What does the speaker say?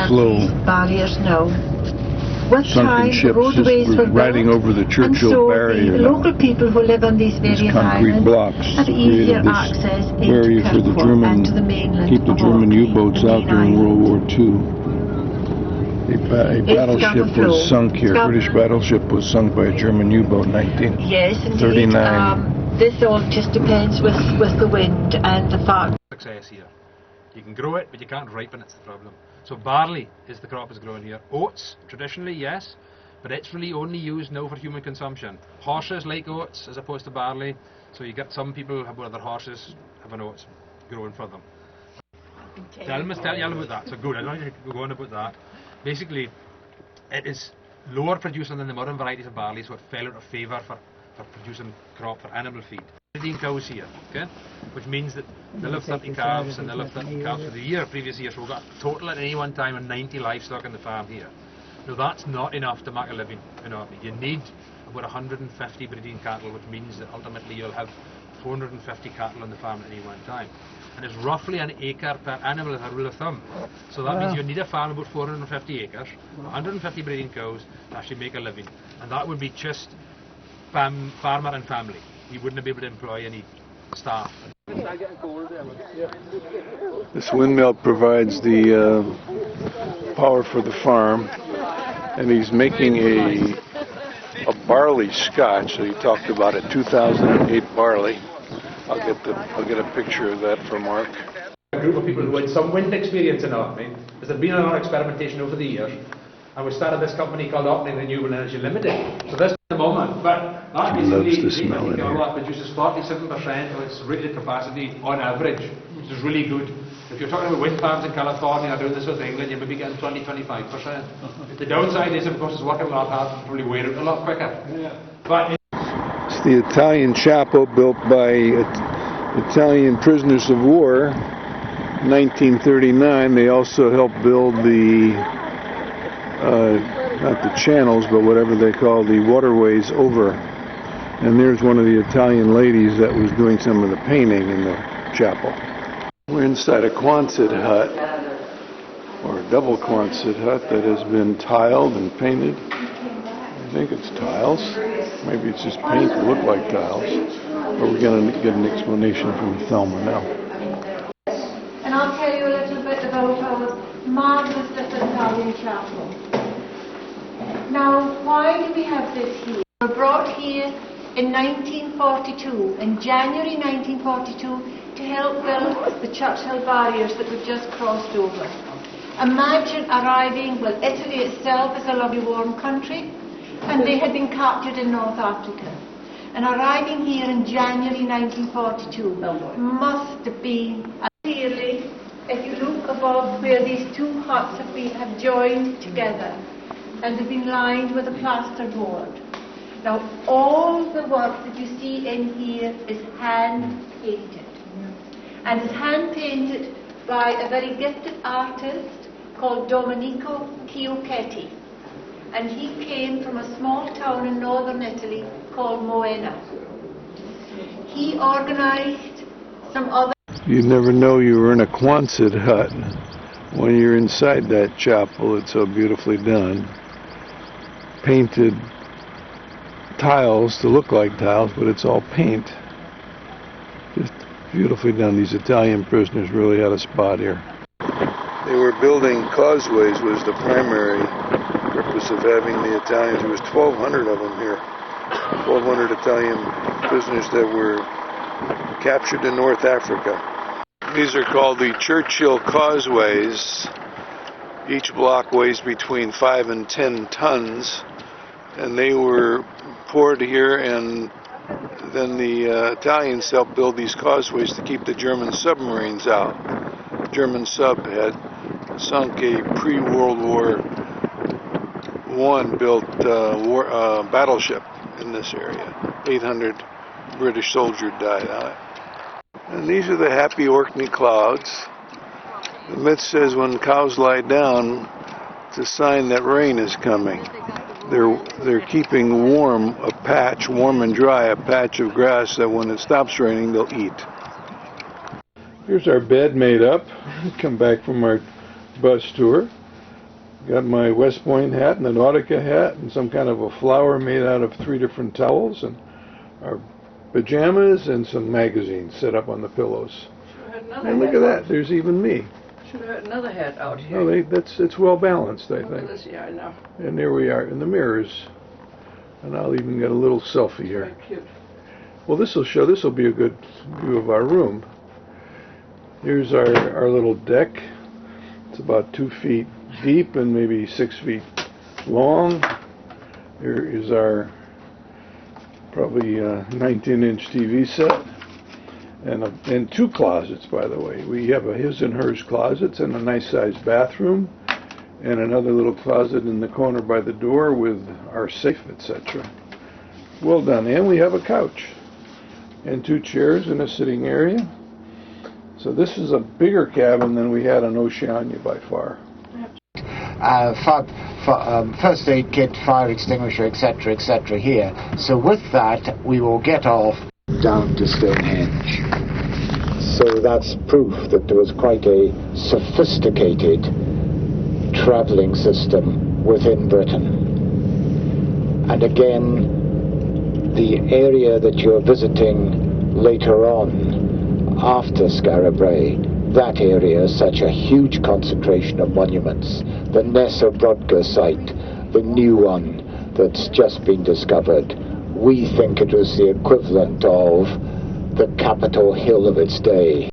flow sunken ships just were riding over the Churchill barrier. The local people who live on these various concrete blocks have easier access area for the German, to the mainland. keep the German U-boats out during World War II. A battleship was sunk here. A British battleship was sunk by a German U-boat in 1939. Yes, indeed. This all just depends with the wind and the fact. Success here. You can grow it, but you can't ripen it's the problem. So barley is the crop that's growing here. Oats, traditionally, yes, but it's really only used now for human consumption. Horses like oats as opposed to barley, so you get some people where their horses have an oats growing for them. Tell you all about that, so good, I don't need to go on about that. Basically, it is lower producing than the modern varieties of barley, so it fell out of favour for producing crop for animal feed. 15 cows here, okay, which means that they'll have 30 calves and they'll have 30 calves for the previous year, so we've got a total at any one time of 90 livestock in the farm here. Now that's not enough to make a living in Orkney. You need about 150 breeding cattle, which means that ultimately you'll have 450 cattle on the farm at any one time. And it's roughly an acre per animal as a rule of thumb. So that means you need a farm about 450 acres, 150 breeding cows to actually make a living. And that would be just farmer and family. You wouldn't be able to employ any staff. This windmill provides the power for the farm, and he's making a barley scotch. So he talked about it, 2008 barley. I'll get a picture of that for Mark. A group of people who had some wind experience in Orkney, because there's been a lot of experimentation over the years, and we started this company called Orkney Renewable Energy Limited. So this is the moment, but that produces 47% of its rated capacity on average, which is really good. If you're talking about wind farms in California or doing this with England, you may be getting 20-25%. The downside is, of course, it's working a lot harder, probably wear out a lot quicker. But it's the Italian chapel built by Italian prisoners of war, 1939. They also helped build the not the channels, but whatever they call the waterways over. And there's one of the Italian ladies that was doing some of the painting in the chapel. We're inside a Quonset hut, or a double Quonset hut that has been tiled and painted. I think it's tiles. Maybe it's just paint that look like tiles. But we're going to get an explanation from Thelma now. And I'll tell you a little bit about our marvelous little Italian chapel. Now, why do we have this here? We were brought here in 1942, in January 1942, to help build the Churchill barriers that we've just crossed over. Imagine arriving, well, Italy itself is a lovely warm country, and they had been captured in North Africa. And arriving here in January 1942 must have been, clearly, if you look above where these two huts have joined together, and have been lined with a plasterboard. Now, all the work that you see in here is hand-painted. And it's hand-painted by a very gifted artist called Domenico Chiocchetti. And he came from a small town in northern Italy called Moena. He organized some other... You never know you were in a Quonset hut when you're inside that chapel. It's so beautifully done. Painted tiles to look like tiles, but it's all paint. Just beautifully done. These Italian prisoners really had a spot here. They were building causeways was the primary purpose of having the Italians. There was 1,200 of them here. 1,200 Italian prisoners that were captured in North Africa. These are called the Churchill causeways. Each block weighs between 5 and 10 tons, and they were poured here, and then the Italians helped build these causeways to keep the German submarines out. The German sub had sunk a pre-World War I built battleship in this area. 800 British soldiers died on it. And these are the happy Orkney clouds. The myth says when cows lie down, it's a sign that rain is coming. They're keeping warm a patch, warm and dry, a patch of grass that when it stops raining, they'll eat. Here's our bed made up. Come back from our bus tour. Got my West Point hat and the Nautica hat and some kind of a flower made out of 3 different towels, and our pajamas and some magazines set up on the pillows. And look at that, there's even me. Should have had another hat out here. No, it's well balanced, I Look at think. this, yeah, I know. And there we are in the mirrors. And I'll even get a little selfie here. Very cute. Well, this will be a good view of our room. Here's our little deck. It's about 2 feet deep and maybe 6 feet long. Here is our probably 19-inch TV set. And 2 closets, by the way. We have a his and hers closets and a nice-sized bathroom, and another little closet in the corner by the door with our safe, etc. Well done. And we have a couch and 2 chairs and a sitting area. So this is a bigger cabin than we had on Oceania by far. First aid kit, fire extinguisher, etc. here. So with that, we will get off down to Stonehenge. So that's proof that there was quite a sophisticated travelling system within Britain. And again, the area that you're visiting later on, after Scara Brae, that area is such a huge concentration of monuments. The Nessa Brodka site, the new one that's just been discovered, we think it was the equivalent of the Capitol Hill of its day.